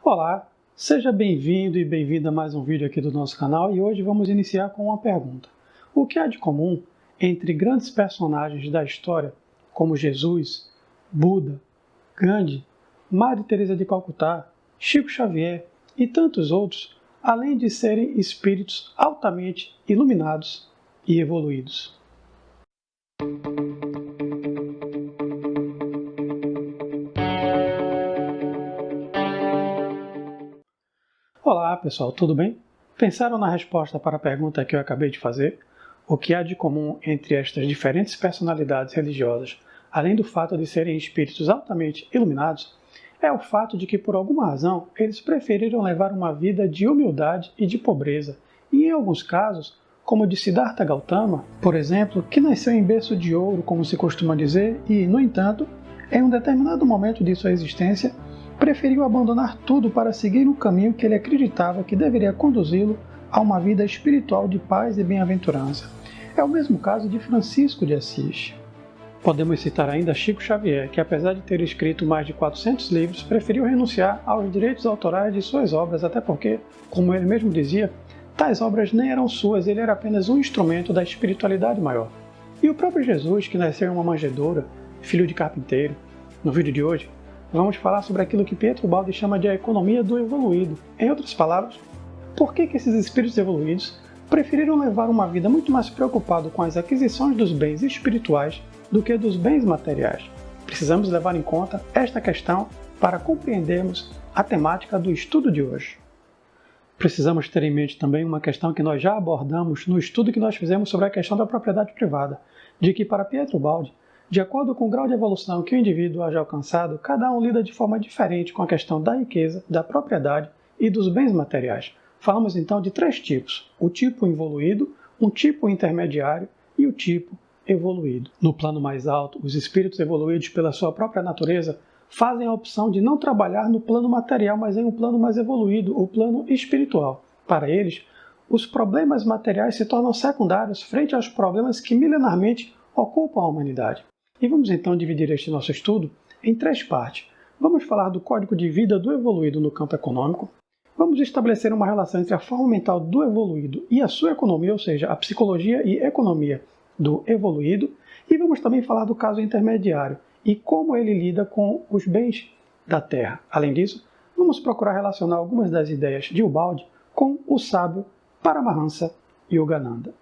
Olá, seja bem-vindo e bem-vinda a mais um vídeo aqui do nosso canal e hoje vamos iniciar com uma pergunta. O que há de comum entre grandes personagens da história, como Jesus, Buda, Gandhi, Madre Teresa de Calcutá, Chico Xavier e tantos outros, além de serem espíritos altamente iluminados e evoluídos? Olá pessoal, tudo bem? Pensaram na resposta para a pergunta que eu acabei de fazer? O que há de comum entre estas diferentes personalidades religiosas, além do fato de serem espíritos altamente iluminados, é o fato de que por alguma razão eles preferiram levar uma vida de humildade e de pobreza, e em alguns casos, como o de Siddhartha Gautama, por exemplo, que nasceu em berço de ouro, como se costuma dizer, e, no entanto, em um determinado momento de sua existência, preferiu abandonar tudo para seguir um caminho que ele acreditava que deveria conduzi-lo a uma vida espiritual de paz e bem-aventurança. É o mesmo caso de Francisco de Assis. Podemos citar ainda Chico Xavier, que apesar de ter escrito mais de 400 livros, preferiu renunciar aos direitos autorais de suas obras, até porque, como ele mesmo dizia, tais obras nem eram suas, ele era apenas um instrumento da espiritualidade maior. E o próprio Jesus, que nasceu em uma manjedoura, filho de carpinteiro. No vídeo de hoje, vamos falar sobre aquilo que Pietro Baldi chama de a economia do evoluído. Em outras palavras, por que esses espíritos evoluídos preferiram levar uma vida muito mais preocupada com as aquisições dos bens espirituais do que dos bens materiais? Precisamos levar em conta esta questão para compreendermos a temática do estudo de hoje. Precisamos ter em mente também uma questão que nós já abordamos no estudo que nós fizemos sobre a questão da propriedade privada, de que para Pietro Baldi, de acordo com o grau de evolução que o indivíduo haja alcançado, cada um lida de forma diferente com a questão da riqueza, da propriedade e dos bens materiais. Falamos então de três tipos: o tipo evoluído, um tipo intermediário e o tipo evoluído. No plano mais alto, os espíritos evoluídos pela sua própria natureza fazem a opção de não trabalhar no plano material, mas em um plano mais evoluído, o plano espiritual. Para eles, os problemas materiais se tornam secundários frente aos problemas que milenarmente ocupam a humanidade. E vamos então dividir este nosso estudo em três partes. Vamos falar do código de vida do evoluído no campo econômico. Vamos estabelecer uma relação entre a forma mental do evoluído e a sua economia, ou seja, a psicologia e economia do evoluído. E vamos também falar do caso intermediário e como ele lida com os bens da Terra. Além disso, vamos procurar relacionar algumas das ideias de Ubaldi com o sábio Paramahansa Yogananda.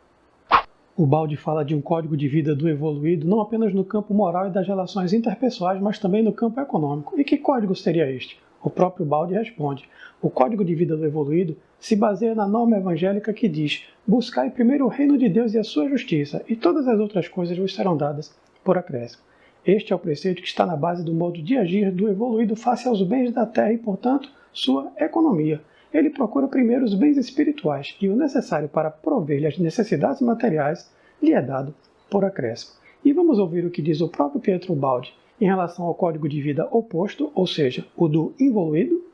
O Baldi fala de um código de vida do evoluído não apenas no campo moral e das relações interpessoais, mas também no campo econômico. E que código seria este? O próprio Baldi responde: o código de vida do evoluído se baseia na norma evangélica que diz: buscai primeiro o reino de Deus e a sua justiça, e todas as outras coisas vos serão dadas por acréscimo. Este é o preceito que está na base do modo de agir do evoluído face aos bens da terra e, portanto, sua economia. Ele procura primeiro os bens espirituais e o necessário para prover-lhe as necessidades materiais lhe é dado por acréscimo. E vamos ouvir o que diz o próprio Pietro Baldi em relação ao código de vida oposto, ou seja, o do involuído.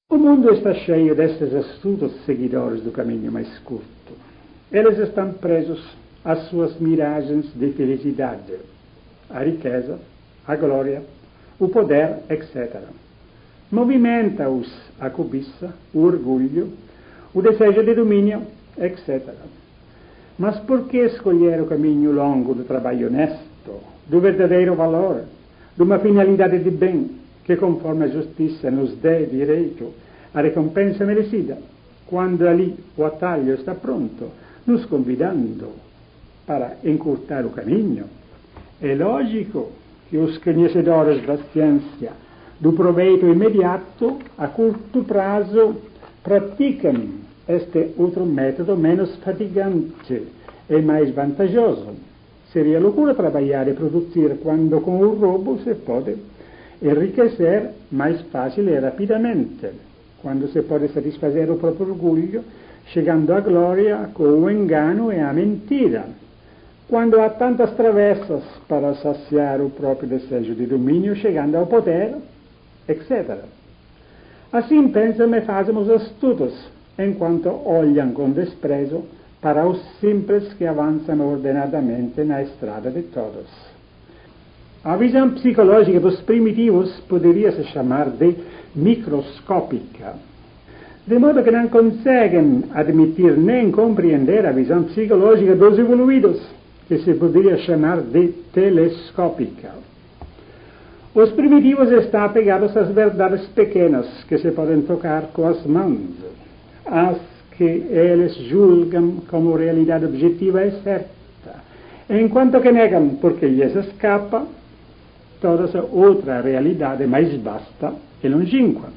O mundo está cheio destes astutos seguidores do caminho mais curto. Eles estão presos às suas miragens de felicidade, a riqueza, a glória, o poder, etc. Movimenta-os a cobiça, o orgulho, o desejo de domínio, etc. Mas por que escolher o caminho longo do trabalho honesto, do verdadeiro valor, de uma finalidade de bem, que conforme a justiça nos dê direito à recompensa merecida, quando ali o atalho está pronto, nos convidando para encurtar o caminho? É lógico que os conhecedores da ciência do proveito imediato, a curto prazo, praticam este outro método menos fatigante e mais vantajoso. Seria loucura trabalhar e produzir quando com o roubo se pode enriquecer mais fácil e rapidamente, quando se pode satisfazer o próprio orgulho, chegando à glória com o engano e a mentira, quando há tantas travessas para saciar o próprio desejo de domínio, chegando ao poder, etc. Assim pensam e fazem os astutos, enquanto olham com desprezo para os simples que avançam ordenadamente na estrada de todos. A visão psicológica dos primitivos poderia se chamar de microscópica, de modo que não conseguem admitir nem compreender a visão psicológica dos evoluídos, que se poderia chamar de telescópica. Os primitivos estão apegados às verdades pequenas que se podem tocar com as mãos, as que eles julgam como realidade objetiva e certa, enquanto que negam, porque lhes escapa, toda essa outra realidade mais vasta e longínqua.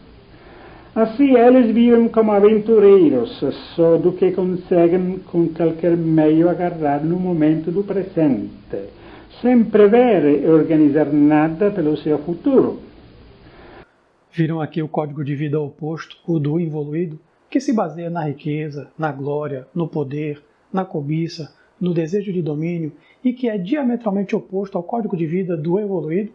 Assim, eles vivem como aventureiros, só do que conseguem com qualquer meio agarrar no momento do presente, sem prever e organizar nada pelo seu futuro. Viram aqui o código de vida oposto, o do evoluído, que se baseia na riqueza, na glória, no poder, na cobiça, no desejo de domínio e que é diametralmente oposto ao código de vida do evoluído?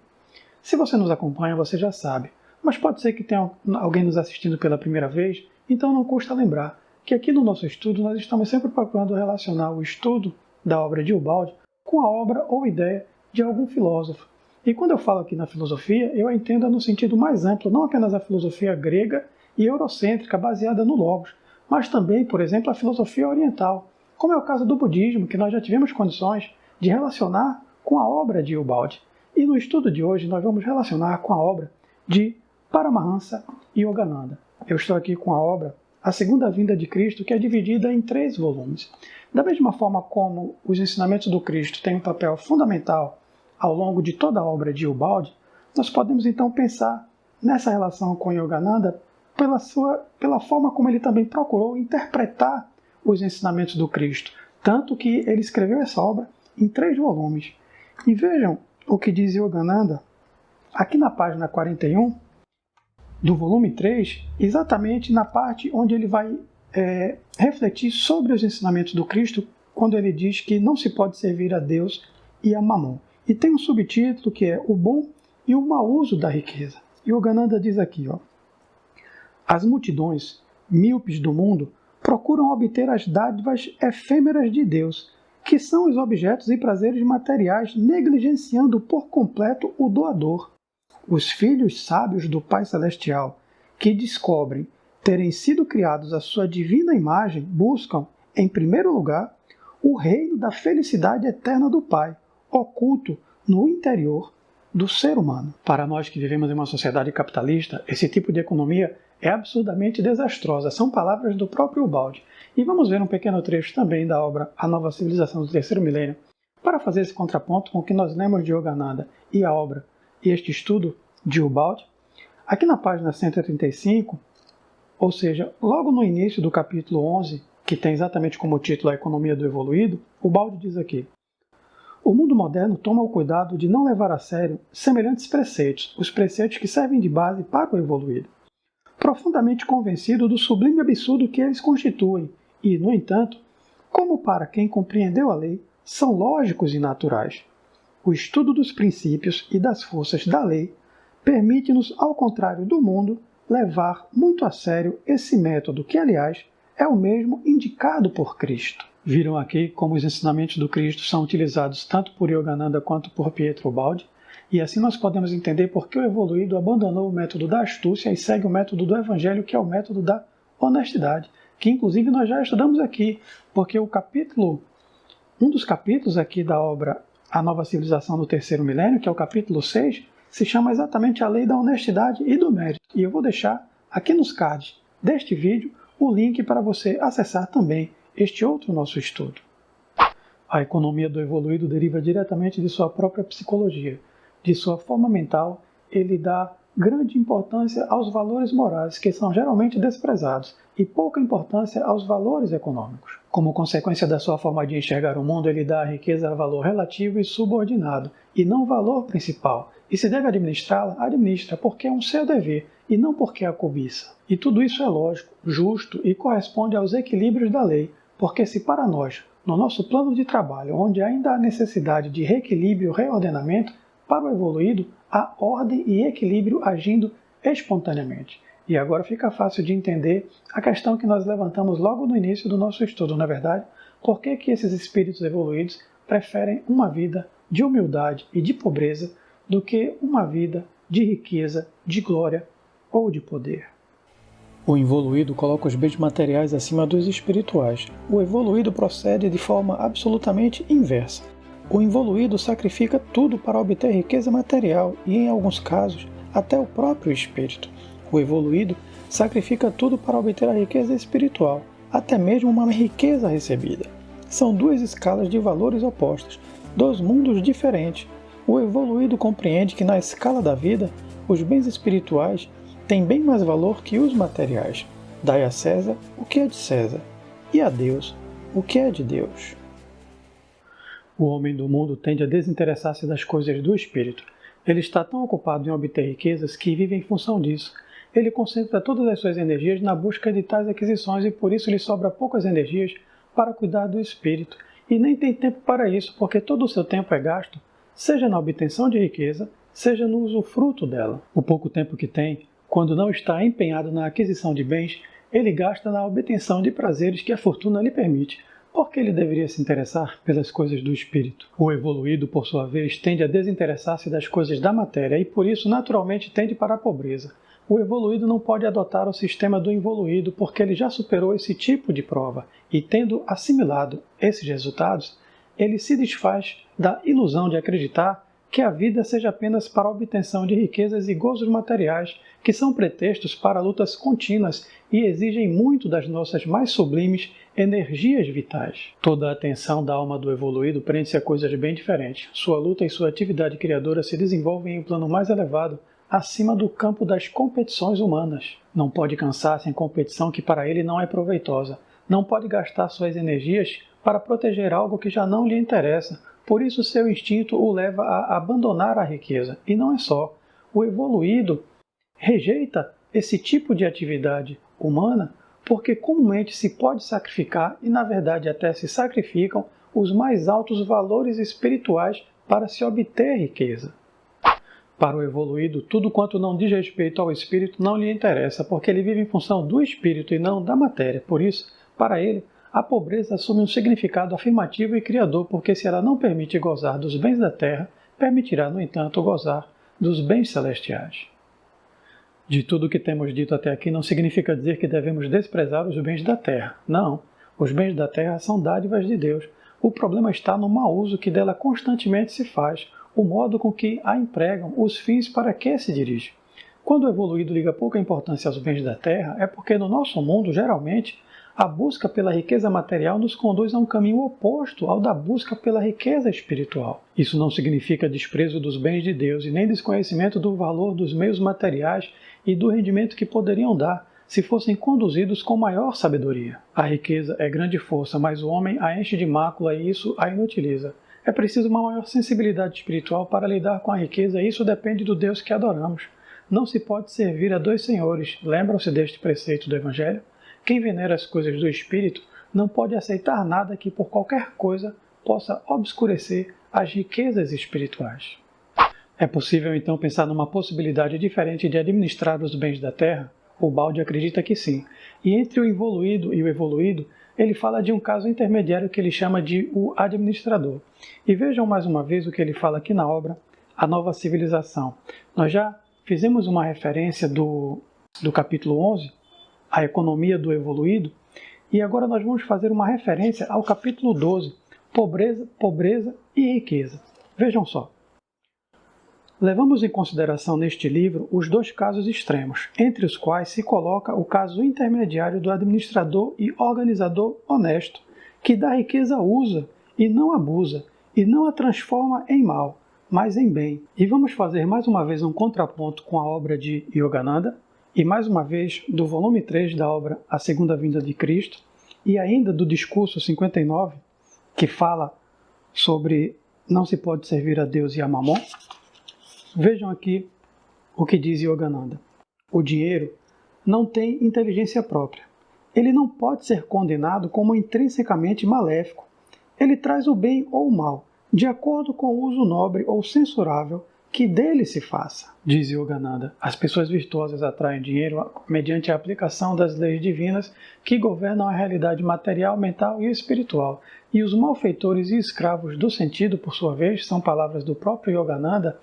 Se você nos acompanha, você já sabe, mas pode ser que tenha alguém nos assistindo pela primeira vez, então não custa lembrar que aqui no nosso estudo nós estamos sempre procurando relacionar o estudo da obra de Ubaldi com a obra ou ideia de algum filósofo. E quando eu falo aqui na filosofia, eu a entendo no sentido mais amplo, não apenas a filosofia grega e eurocêntrica baseada no Logos, mas também, por exemplo, a filosofia oriental, como é o caso do budismo, que nós já tivemos condições de relacionar com a obra de Ubaldi. E no estudo de hoje nós vamos relacionar com a obra de Paramahansa Yogananda. Eu estou aqui com a obra A Segunda Vinda de Cristo, que é dividida em 3 volumes. Da mesma forma como os ensinamentos do Cristo têm um papel fundamental ao longo de toda a obra de Ubaldi, nós podemos então pensar nessa relação com Yogananda pela forma como ele também procurou interpretar os ensinamentos do Cristo, tanto que ele escreveu essa obra em 3 volumes. E vejam o que diz Yogananda aqui na página 41 do volume 3, exatamente na parte onde ele vai refletir sobre os ensinamentos do Cristo, quando ele diz que não se pode servir a Deus e a Mamon. E tem um subtítulo que é o bom e o mau uso da riqueza. Yogananda diz aqui, as multidões míopes do mundo procuram obter as dádivas efêmeras de Deus, que são os objetos e prazeres materiais, negligenciando por completo o doador. Os filhos sábios do Pai Celestial, que descobrem terem sido criados à sua divina imagem, buscam, em primeiro lugar, o reino da felicidade eterna do Pai, oculto no interior do ser humano. Para nós que vivemos em uma sociedade capitalista, esse tipo de economia é absurdamente desastrosa. São palavras do próprio Ubaldi. E vamos ver um pequeno trecho também da obra A Nova Civilização do Terceiro Milênio, para fazer esse contraponto com o que nós lemos de Yogananda e a obra e este estudo de Ubaldi. Aqui na página 135, ou seja, logo no início do capítulo 11, que tem exatamente como título A Economia do Evoluído, Ubaldi diz aqui: o mundo moderno toma o cuidado de não levar a sério semelhantes preceitos, os preceitos que servem de base para o evoluído, profundamente convencido do sublime absurdo que eles constituem e, no entanto, como para quem compreendeu a lei, são lógicos e naturais. O estudo dos princípios e das forças da lei permite-nos, ao contrário do mundo, levar muito a sério esse método que, aliás, é o mesmo indicado por Cristo. Viram aqui como os ensinamentos do Cristo são utilizados tanto por Yogananda quanto por Pietro Ubaldi, e assim nós podemos entender por que o evoluído abandonou o método da astúcia e segue o método do Evangelho, que é o método da honestidade, que inclusive nós já estudamos aqui, porque um dos capítulos aqui da obra A Nova Civilização do Terceiro Milênio, que é o capítulo 6, se chama exatamente a lei da honestidade e do mérito. E eu vou deixar aqui nos cards deste vídeo o link para você acessar também este outro nosso estudo. A economia do evoluído deriva diretamente de sua própria psicologia, de sua forma mental. Ele dá grande importância aos valores morais, que são geralmente desprezados, e pouca importância aos valores econômicos. Como consequência da sua forma de enxergar o mundo, ele dá à riqueza valor relativo e subordinado, e não valor principal. E se deve administrá-la, administra, porque é um seu dever, e não porque é a cobiça. E tudo isso é lógico, justo e corresponde aos equilíbrios da lei, porque se para nós, no nosso plano de trabalho, onde ainda há necessidade de reequilíbrio e reordenamento, para o evoluído, há ordem e equilíbrio agindo espontaneamente. E agora fica fácil de entender a questão que nós levantamos logo no início do nosso estudo, não é verdade? Por que esses espíritos evoluídos preferem uma vida de humildade e de pobreza do que uma vida de riqueza, de glória ou de poder. O involuído coloca os bens materiais acima dos espirituais. O evoluído procede de forma absolutamente inversa. O involuído sacrifica tudo para obter riqueza material e, em alguns casos, até o próprio espírito. O evoluído sacrifica tudo para obter a riqueza espiritual, até mesmo uma riqueza recebida. São duas escalas de valores opostos, dois mundos diferentes. O evoluído compreende que na escala da vida, os bens espirituais têm bem mais valor que os materiais. Dai a César o que é de César, e a Deus o que é de Deus. O homem do mundo tende a desinteressar-se das coisas do espírito. Ele está tão ocupado em obter riquezas que vive em função disso. Ele concentra todas as suas energias na busca de tais aquisições e por isso lhe sobra poucas energias para cuidar do espírito. E nem tem tempo para isso, porque todo o seu tempo é gasto, seja na obtenção de riqueza, seja no usufruto dela. O pouco tempo que tem, quando não está empenhado na aquisição de bens, ele gasta na obtenção de prazeres que a fortuna lhe permite. Por que ele deveria se interessar pelas coisas do espírito? O evoluído, por sua vez, tende a desinteressar-se das coisas da matéria e, por isso, naturalmente tende para a pobreza. O evoluído não pode adotar o sistema do involuído porque ele já superou esse tipo de prova e, tendo assimilado esses resultados, ele se desfaz da ilusão de acreditar que a vida seja apenas para a obtenção de riquezas e gozos materiais, que são pretextos para lutas contínuas e exigem muito das nossas mais sublimes energias vitais. Toda a atenção da alma do evoluído prende-se a coisas bem diferentes. Sua luta e sua atividade criadora se desenvolvem em um plano mais elevado, acima do campo das competições humanas. Não pode cansar-se em competição que para ele não é proveitosa. Não pode gastar suas energias para proteger algo que já não lhe interessa. Por isso seu instinto o leva a abandonar a riqueza. E não é só. O evoluído rejeita esse tipo de atividade humana porque comumente se pode sacrificar e na verdade até se sacrificam os mais altos valores espirituais para se obter riqueza. Para o evoluído, tudo quanto não diz respeito ao espírito não lhe interessa, porque ele vive em função do espírito e não da matéria. Por isso, para ele, a pobreza assume um significado afirmativo e criador, porque se ela não permite gozar dos bens da terra, permitirá, no entanto, gozar dos bens celestiais. De tudo o que temos dito até aqui não significa dizer que devemos desprezar os bens da terra. Não, os bens da terra são dádivas de Deus. O problema está no mau uso que dela constantemente se faz, o modo com que a empregam, os fins para que se dirige. Quando o evoluído liga pouca importância aos bens da terra, é porque no nosso mundo, geralmente, a busca pela riqueza material nos conduz a um caminho oposto ao da busca pela riqueza espiritual. Isso não significa desprezo dos bens de Deus e nem desconhecimento do valor dos meios materiais e do rendimento que poderiam dar se fossem conduzidos com maior sabedoria. A riqueza é grande força, mas o homem a enche de mácula e isso a inutiliza. É preciso uma maior sensibilidade espiritual para lidar com a riqueza e isso depende do Deus que adoramos. Não se pode servir a dois senhores. Lembram-se deste preceito do Evangelho? Quem venera as coisas do Espírito não pode aceitar nada que por qualquer coisa possa obscurecer as riquezas espirituais. É possível então pensar numa possibilidade diferente de administrar os bens da terra? O Balde acredita que sim. E entre o involuído e o evoluído, ele fala de um caso intermediário que ele chama de o administrador. E vejam mais uma vez o que ele fala aqui na obra, A Nova Civilização. Nós já fizemos uma referência do capítulo 11, A Economia do Evoluído, e agora nós vamos fazer uma referência ao capítulo 12, Pobreza e Riqueza. Vejam só. Levamos em consideração neste livro os dois casos extremos, entre os quais se coloca o caso intermediário do administrador e organizador honesto, que da riqueza usa e não abusa, e não a transforma em mal, mas em bem. E vamos fazer mais uma vez um contraponto com a obra de Yogananda, e mais uma vez do volume 3 da obra A Segunda Vinda de Cristo, e ainda do discurso 59, que fala sobre não se pode servir a Deus e a Mamon. Vejam aqui o que diz Yogananda. O dinheiro não tem inteligência própria. Ele não pode ser condenado como intrinsecamente maléfico. Ele traz o bem ou o mal, de acordo com o uso nobre ou censurável que dele se faça. Diz Yogananda, as pessoas virtuosas atraem dinheiro mediante a aplicação das leis divinas que governam a realidade material, mental e espiritual. E os malfeitores e escravos do sentido, por sua vez, são palavras do próprio Yogananda,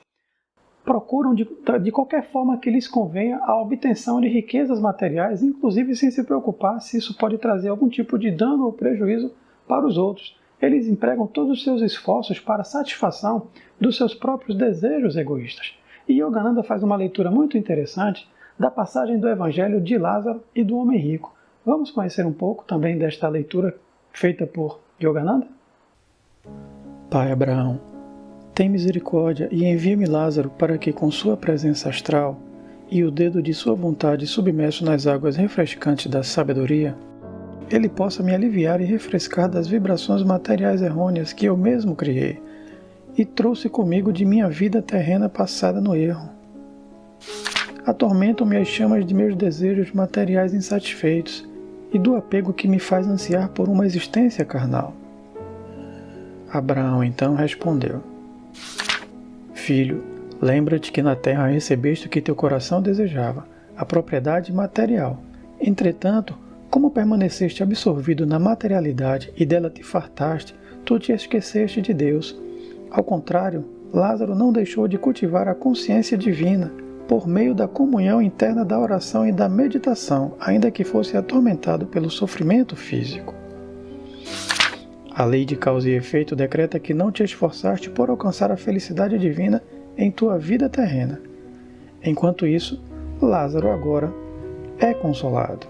procuram de qualquer forma que lhes convenha a obtenção de riquezas materiais, inclusive sem se preocupar se isso pode trazer algum tipo de dano ou prejuízo para os outros. Eles empregam todos os seus esforços para a satisfação dos seus próprios desejos egoístas. E Yogananda faz uma leitura muito interessante da passagem do Evangelho de Lázaro e do homem rico. Vamos conhecer um pouco também desta leitura feita por Yogananda? Pai Abraão, tem misericórdia e envia-me Lázaro para que, com sua presença astral e o dedo de sua vontade submerso nas águas refrescantes da sabedoria, ele possa me aliviar e refrescar das vibrações materiais errôneas que eu mesmo criei e trouxe comigo de minha vida terrena passada no erro. Atormentam-me as chamas de meus desejos materiais insatisfeitos e do apego que me faz ansiar por uma existência carnal. Abraão então respondeu: Filho, lembra-te que na terra recebeste o que teu coração desejava, a propriedade material. Entretanto, como permaneceste absorvido na materialidade e dela te fartaste, tu te esqueceste de Deus. Ao contrário, Lázaro não deixou de cultivar a consciência divina por meio da comunhão interna da oração e da meditação, ainda que fosse atormentado pelo sofrimento físico. A lei de causa e efeito decreta que não te esforçaste por alcançar a felicidade divina em tua vida terrena. Enquanto isso, Lázaro agora é consolado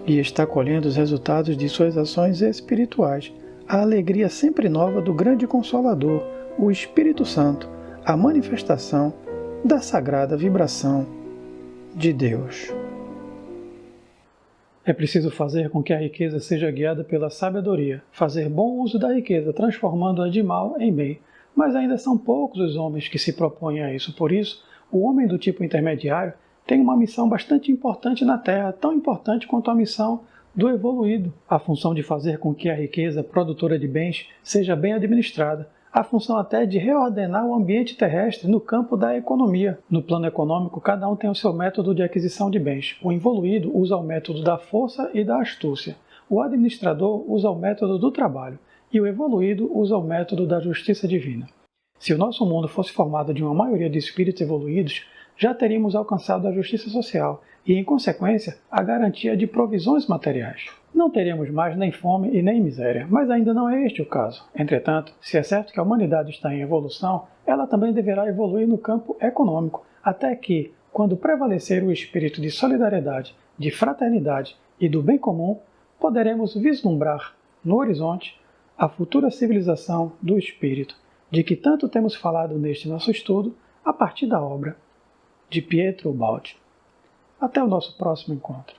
e está colhendo os resultados de suas ações espirituais, a alegria sempre nova do grande Consolador, o Espírito Santo, a manifestação da sagrada vibração de Deus. É preciso fazer com que a riqueza seja guiada pela sabedoria, fazer bom uso da riqueza, transformando-a de mal em bem. Mas ainda são poucos os homens que se propõem a isso. Por isso, o homem do tipo intermediário tem uma missão bastante importante na Terra, tão importante quanto a missão do evoluído, a função de fazer com que a riqueza produtora de bens seja bem administrada, a função até de reordenar o ambiente terrestre no campo da economia. No plano econômico, cada um tem o seu método de aquisição de bens. O evoluído usa o método da força e da astúcia. O administrador usa o método do trabalho. E o evoluído usa o método da justiça divina. Se o nosso mundo fosse formado de uma maioria de espíritos evoluídos, já teríamos alcançado a justiça social e, em consequência, a garantia de provisões materiais. Não teríamos mais nem fome e nem miséria, mas ainda não é este o caso. Entretanto, se é certo que a humanidade está em evolução, ela também deverá evoluir no campo econômico, até que, quando prevalecer o espírito de solidariedade, de fraternidade e do bem comum, poderemos vislumbrar, no horizonte, a futura civilização do espírito, de que tanto temos falado neste nosso estudo, a partir da obra de Pietro Baldi. Até o nosso próximo encontro.